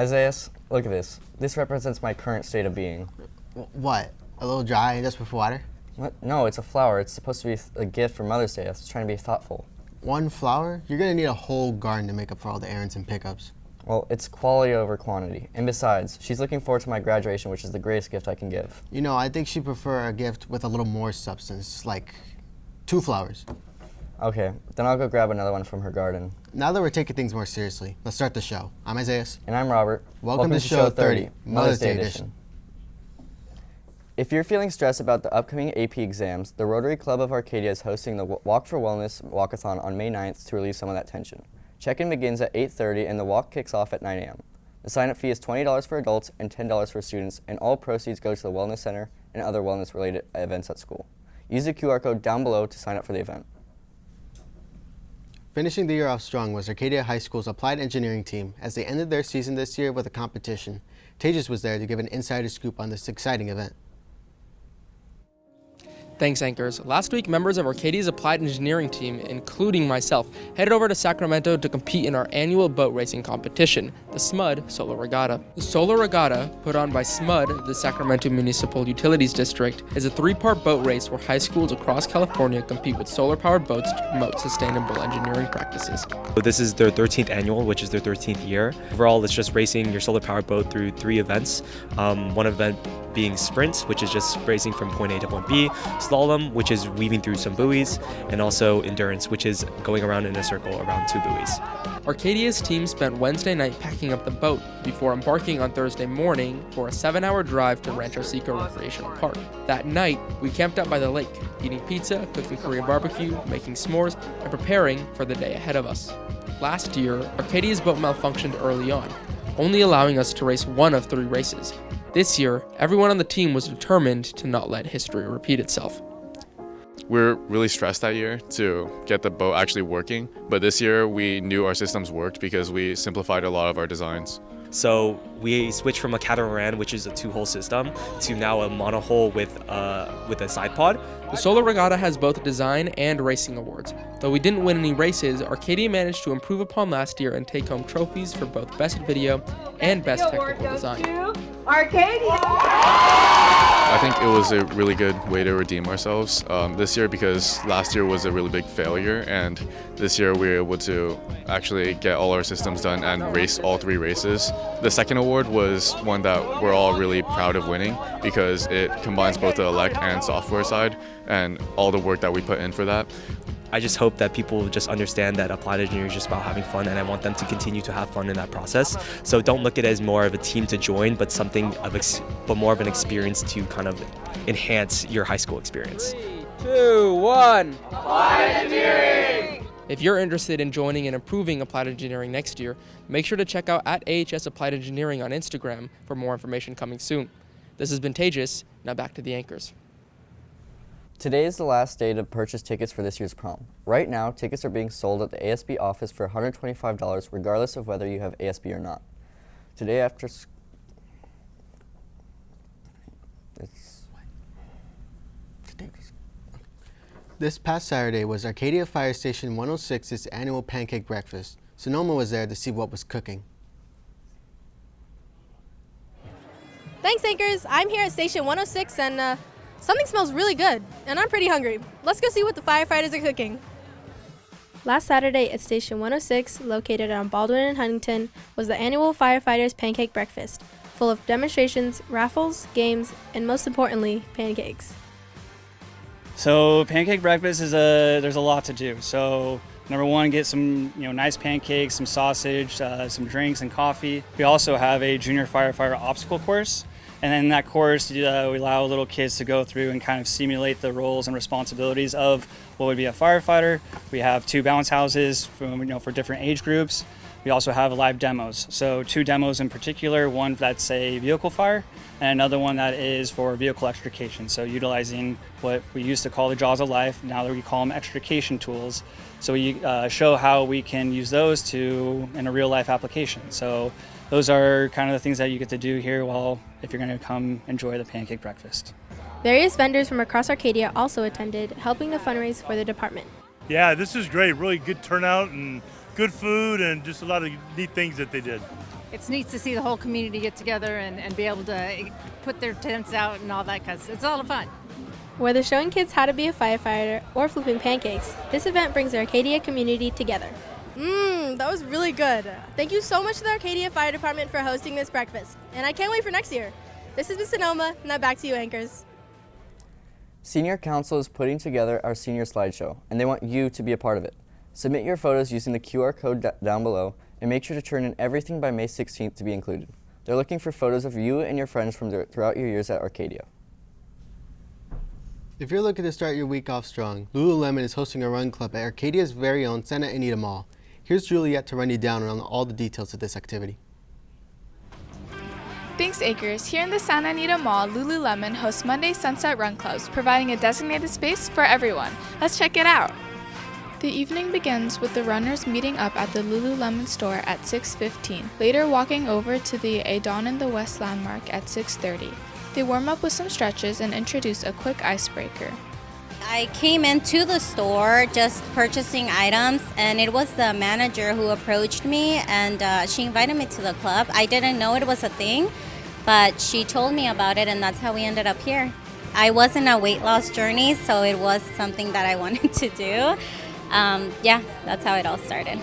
Isaeas, look at this. This represents my current state of being. What? A little dry and desperate for water? What? No, it's a flower. It's supposed to be a gift for Mother's Day. I was trying to be thoughtful. One flower? You're gonna need a whole garden to make up for all the errands and pickups. Well, it's quality over quantity. And besides, she's looking forward to my graduation, which is the greatest gift I can give. You know, I think she'd prefer a gift with a little more substance, like 2 flowers. Okay, then I'll go grab another one from her garden. Now that we're taking things more seriously, let's start the show. I'm Isaeas. And I'm Robert. Welcome to Show 30, Mother's Day edition. If you're feeling stressed about the upcoming AP exams, the Rotary Club of Arcadia is hosting the Walk for Wellness Walkathon on May 9th to relieve some of that tension. Check-in begins at 8:30 and the walk kicks off at 9 a.m. The sign-up fee is $20 for adults and $10 for students, and all proceeds go to the Wellness Center and other wellness-related events at school. Use the QR code down below to sign up for the event. Finishing the year off strong was Arcadia High School's Applied Engineering team as they ended their season this year with a competition. Tejas was there to give an insider scoop on this exciting event. Thanks, anchors. Last week, members of Arcadia's Applied Engineering team, including myself, headed over to Sacramento to compete in our annual boat racing competition, the SMUD Solar Regatta. The Solar Regatta, put on by SMUD, the Sacramento Municipal Utilities District, is a 3-part boat race where high schools across California compete with solar-powered boats to promote sustainable engineering practices. This is their 13th annual, which is their 13th year. Overall, it's just racing your solar-powered boat through 3 events. One event being sprints, which is just racing from point A to point B, slalom, which is weaving through some buoys, and also endurance, which is going around in a circle around 2 buoys. Arcadia's team spent Wednesday night packing up the boat before embarking on Thursday morning for a 7-hour drive to Rancho Seco Recreational Park. That night, we camped out by the lake, eating pizza, cooking Korean barbecue, making s'mores, and preparing for the day ahead of us. Last year, Arcadia's boat malfunctioned early on, only allowing us to race 1 of 3 races. This year, everyone on the team was determined to not let history repeat itself. We're really stressed that year to get the boat actually working, but this year we knew our systems worked because we simplified a lot of our designs. So we switched from a catamaran, which is a 2-hull system, to now a monohull with a side pod. The Solar Regatta has both design and racing awards. Though we didn't win any races, Arcadia managed to improve upon last year and take home trophies for both Best Video and Best Technical Design. Arcadia! I think it was a really good way to redeem ourselves this year, because last year was a really big failure, and this year we were able to actually get all our systems done and race all 3 races. The second award was one that we're all really proud of winning because it combines both the elect and software side and all the work that we put in for that. I just hope that people just understand that applied engineering is just about having fun, and I want them to continue to have fun in that process. So don't look at it as more of a team to join, but but more of an experience to kind of enhance your high school experience. 3, 2, 1. Applied Engineering! If you're interested in joining and improving Applied Engineering next year, make sure to check out @AHS Applied Engineering on Instagram for more information coming soon. This has been Tejas. Now back to the anchors. Today is the last day to purchase tickets for this year's prom. Right now, tickets are being sold at the ASB office for $125 regardless of whether you have ASB or not. Today after This past Saturday was Arcadia Fire Station 106's annual pancake breakfast. Sonoma was there to see what was cooking. Thanks, anchors. I'm here at Station 106 and something smells really good, and I'm pretty hungry. Let's go see what the firefighters are cooking. Last Saturday at Station 106, located on Baldwin and Huntington, was the annual Firefighters Pancake Breakfast, full of demonstrations, raffles, games, and most importantly, pancakes. So pancake breakfast is there's a lot to do. So number 1, get some nice pancakes, some sausage, some drinks and coffee. We also have a junior firefighter obstacle course. And in that course, we allow little kids to go through and kind of simulate the roles and responsibilities of what would be a firefighter. We have 2 bounce houses for different age groups. We also have live demos. So 2 demos in particular, one that's a vehicle fire and another one that is for vehicle extrication. So utilizing what we used to call the jaws of life, now that we call them extrication tools. So we show how we can use those in a real life application. So those are kind of the things that you get to do here if you're going to come enjoy the pancake breakfast. Various vendors from across Arcadia also attended, helping to fundraise for the department. Yeah, this is great. Really good turnout and good food and just a lot of neat things that they did. it's neat to see the whole community get together and be able to put their tents out and all that, because it's a lot of fun. Whether showing kids how to be a firefighter or flipping pancakes, this event brings the Arcadia community together. That was really good. Thank you so much to the Arcadia Fire Department for hosting this breakfast, and I can't wait for next year. This is Miss Sonoma, now back to you, anchors. Senior Council is putting together our senior slideshow, and they want you to be a part of it. Submit your photos using the QR code down below, and make sure to turn in everything by May 16th to be included. They're looking for photos of you and your friends from throughout your years at Arcadia. If you're looking to start your week off strong, LuluLemon is hosting a run club at Arcadia's very own Santa Anita Mall. Here's Juliet to run you down on all the details of this activity. Thanks, Acres. Here in the Santa Anita Mall, LuluLemon hosts Monday Sunset Run Clubs, providing a designated space for everyone. Let's check it out. The evening begins with the runners meeting up at the LuluLemon store at 6:15, later walking over to the A Dawn in the West landmark at 6:30. They warm up with some stretches and introduce a quick icebreaker. I came into the store just purchasing items, and it was the manager who approached me, and she invited me to the club. I didn't know it was a thing, but she told me about it, and that's how we ended up here. I was in a weight loss journey, so it was something that I wanted to do. Yeah, that's how it all started.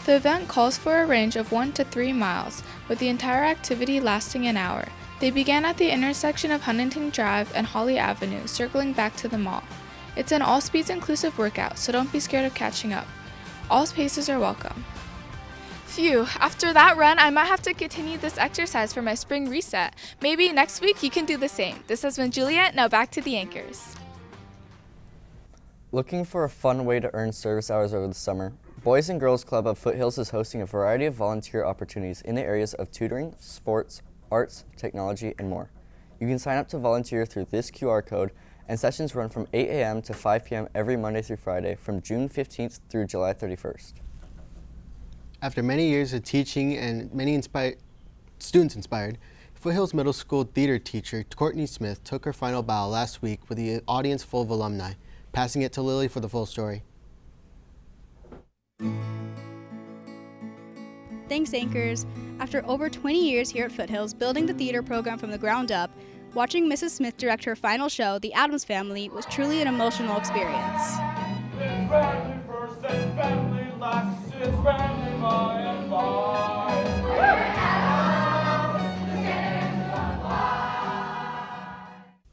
The event calls for a range of 1 to 3 miles, with the entire activity lasting an hour. They began at the intersection of Huntington Drive and Holly Avenue, circling back to the mall. It's an all-speeds inclusive workout, so don't be scared of catching up. All spaces are welcome. Phew, after that run, I might have to continue this exercise for my spring reset. Maybe next week you can do the same. This has been Juliet, now back to the anchors. Looking for a fun way to earn service hours over the summer? Boys and Girls Club of Foothills is hosting a variety of volunteer opportunities in the areas of tutoring, sports, arts, technology, and more. You can sign up to volunteer through this QR code, and sessions run from 8 a.m. to 5 p.m. every Monday through Friday from June 15th through July 31st. After many years of teaching and many students inspired, Foothills Middle School theater teacher Courtney Smith took her final bow last week with the audience full of alumni, passing it to Lily for the full story. Thanks, anchors. After over 20 years here at Foothills, building the theater program from the ground up, watching Mrs. Smith direct her final show, The Addams Family, was truly an emotional experience.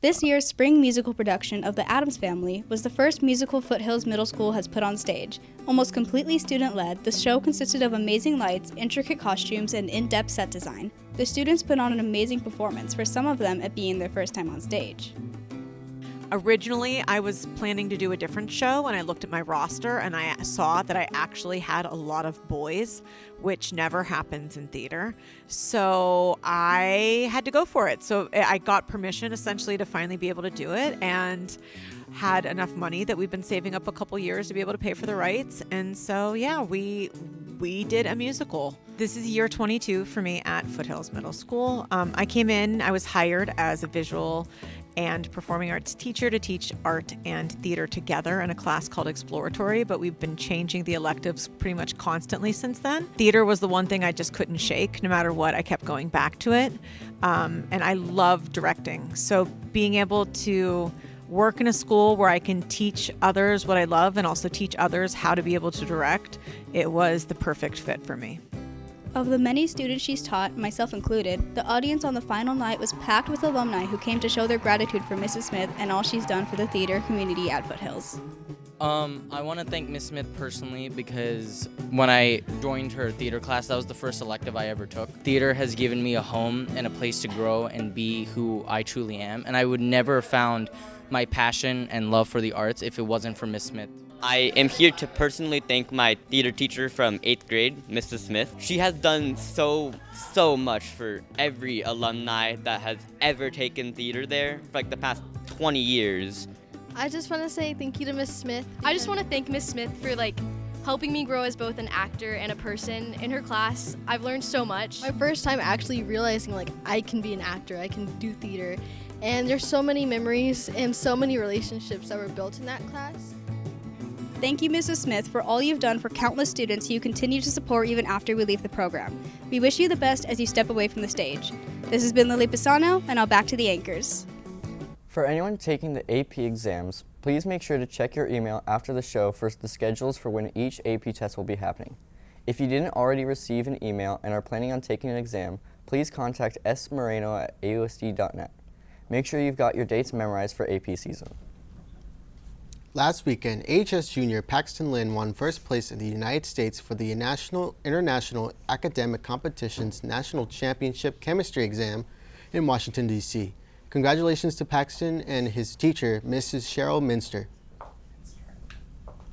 This year's spring musical production of The Addams Family was the first musical Foothills Middle School has put on stage. Almost completely student-led, the show consisted of amazing lights, intricate costumes, and in-depth set design. The students put on an amazing performance, for some of them it being their first time on stage. Originally, I was planning to do a different show, and I looked at my roster and I saw that I actually had a lot of boys, which never happens in theater. So I had to go for it. So I got permission essentially to finally be able to do it, and had enough money that we've been saving up a couple years to be able to pay for the rights. And so, yeah, we did a musical. This is year 22 for me at Foothills Middle School. I came in, I was hired as a visual and performing arts teacher to teach art and theater together in a class called Exploratory, but we've been changing the electives pretty much constantly since then. Theater was the one thing I just couldn't shake. No matter what, I kept going back to it. And I love directing. So being able to work in a school where I can teach others what I love and also teach others how to be able to direct, it was the perfect fit for me. Of the many students she's taught, myself included, the audience on the final night was packed with alumni who came to show their gratitude for Mrs. Smith and all she's done for the theater community at Foothills. I want to thank Miss Smith personally because when I joined her theater class, that was the first elective I ever took. Theater has given me a home and a place to grow and be who I truly am, and I would never have found my passion and love for the arts if it wasn't for Miss Smith. I am here to personally thank my theater teacher from 8th grade, Mrs. Smith. She has done so much for every alumni that has ever taken theater there for like the past 20 years. I just want to say thank you to Miss Smith. I just want to thank Miss Smith for helping me grow as both an actor and a person. In her class, I've learned so much. My first time actually realizing I can be an actor, I can do theater. And there's so many memories and so many relationships that were built in that class. Thank you, Mrs. Smith, for all you've done for countless students who you continue to support even after we leave the program. We wish you the best as you step away from the stage. This has been Lily Pisano, and now back to the anchors. For anyone taking the AP exams, please make sure to check your email after the show for the schedules for when each AP test will be happening. If you didn't already receive an email and are planning on taking an exam, please contact smoreno@ausd.net. Make sure you've got your dates memorized for AP season. Last weekend, AHS junior Paxton Lynn won first place in the United States for the International Academic Competition's National Championship Chemistry exam in Washington, D.C. Congratulations to Paxton and his teacher, Mrs. Cheryl Minster.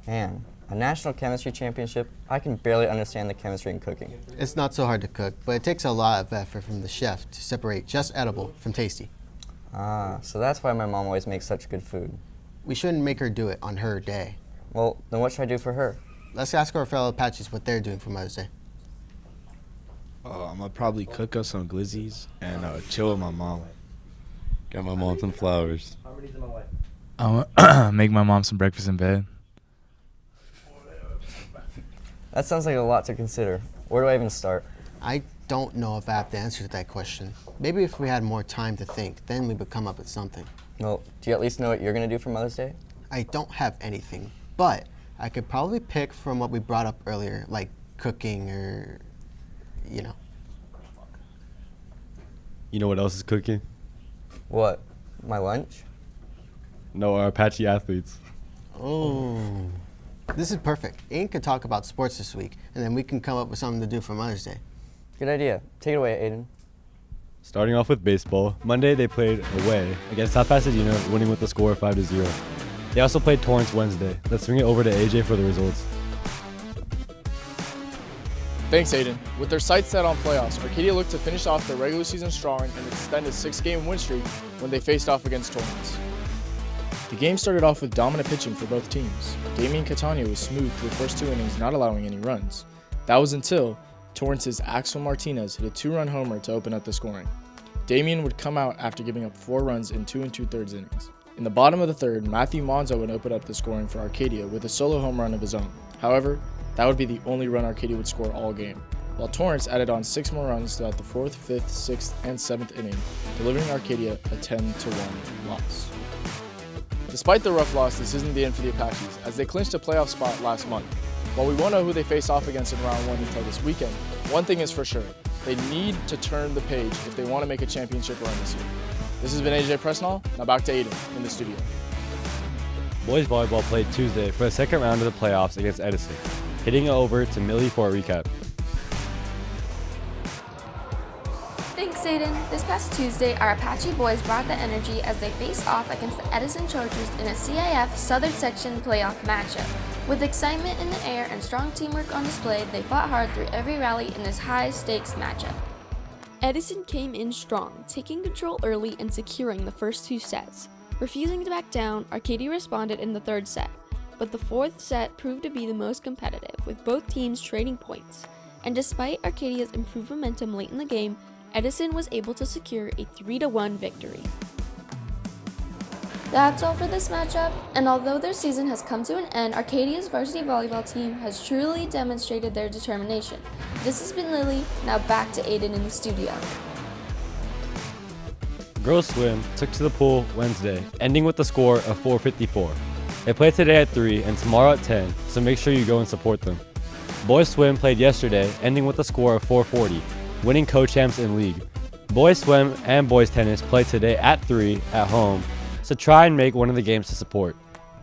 Man, a national chemistry championship? I can barely understand the chemistry in cooking. It's not so hard to cook, but it takes a lot of effort from the chef to separate just edible from tasty. Ah, so that's why my mom always makes such good food. We shouldn't make her do it on her day. Well, then what should I do for her? Let's ask our fellow Apaches what they're doing for Mother's Day. I'm gonna probably cook us some glizzies and chill with my mom. Get my mom some flowers. I'm gonna make my mom some breakfast in bed. That sounds like a lot to consider. Where do I even start? I don't know if I have the answer to that question. Maybe if we had more time to think, then we would come up with something. Well, do you at least know what you're going to do for Mother's Day? I don't have anything, but I could probably pick from what we brought up earlier, like cooking or, you know. You know what else is cooking? What? My lunch? No, our Apache athletes. Oh, this is perfect. Ian could talk about sports this week, and then we can come up with something to do for Mother's Day. Good idea. Take it away, Aiden. Starting off with baseball, Monday they played away against South Pasadena, winning with a score of 5-0. They also played Torrance Wednesday. Let's swing it over to AJ for the results. Thanks, Aiden. With their sights set on playoffs, Arcadia looked to finish off their regular season strong and extend a 6-game win streak when they faced off against Torrance. The game started off with dominant pitching for both teams. Damian Catania was smooth through the first 2 innings, not allowing any runs. That was until Torrance's Axel Martinez hit a 2-run homer to open up the scoring. Damian would come out after giving up 4 runs in 2 2/3 innings. In the bottom of the third, Matthew Monzo would open up the scoring for Arcadia with a solo home run of his own. However, that would be the only run Arcadia would score all game, while Torrance added on 6 more runs throughout the 4th, 5th, 6th, and 7th inning, delivering Arcadia a 10-1 loss. Despite the rough loss, this isn't the end for the Apaches, as they clinched a playoff spot last month. While we won't know who they face off against in round 1 until this weekend, one thing is for sure, they need to turn the page if they want to make a championship run this year. This has been AJ Presnall, now back to Aiden in the studio. Boys volleyball played Tuesday for the second round of the playoffs against Edison, hitting it over to Millie for a recap. Thanks, Aiden. This past Tuesday, our Apache boys brought the energy as they faced off against the Edison Chargers in a CIF Southern Section playoff matchup. With excitement in the air and strong teamwork on display, they fought hard through every rally in this high-stakes matchup. Edison came in strong, taking control early and securing the first 2 sets. Refusing to back down, Arcadia responded in the 3rd set, but the 4th set proved to be the most competitive, with both teams trading points. And despite Arcadia's improved momentum late in the game, Edison was able to secure a 3-1 victory. That's all for this matchup, and although their season has come to an end, Arcadia's varsity volleyball team has truly demonstrated their determination. This has been Lily, now back to Aiden in the studio. Girls swim took to the pool Wednesday, ending with a score of 454. They play today at 3 and tomorrow at 10, so make sure you go and support them. Boys swim played yesterday, ending with a score of 440, winning co-champs in league. Boys swim and boys tennis play today at 3 at home, so try and make one of the games to support.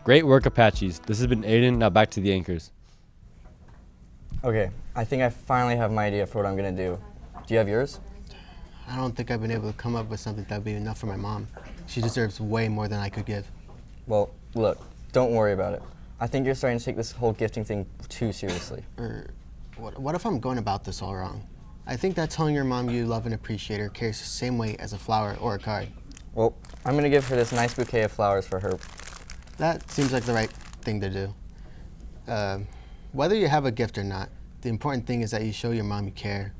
Great work, Apaches. This has been Aiden, now back to the anchors. Okay, I think I finally have my idea for what I'm going to do. Do you have yours? I don't think I've been able to come up with something that would be enough for my mom. She deserves way more than I could give. Well, look, don't worry about it. I think you're starting to take this whole gifting thing too seriously. What if I'm going about this all wrong? I think that telling your mom you love and appreciate her carries the same weight as a flower or a card. Well, I'm going to give her this nice bouquet of flowers for her. That seems like the right thing to do. Whether you have a gift or not, the important thing is that you show your mom you care.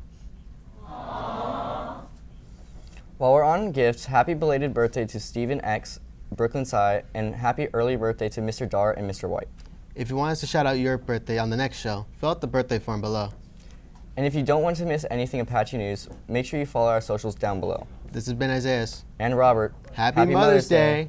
While we're on gifts, happy belated birthday to Stephen X, Brooklyn Sci, and happy early birthday to Mr. Dar and Mr. White. If you want us to shout out your birthday on the next show, fill out the birthday form below. And if you don't want to miss anything Apache news, make sure you follow our socials down below. This has been Isaeas. And Robert. Happy Mother's Day.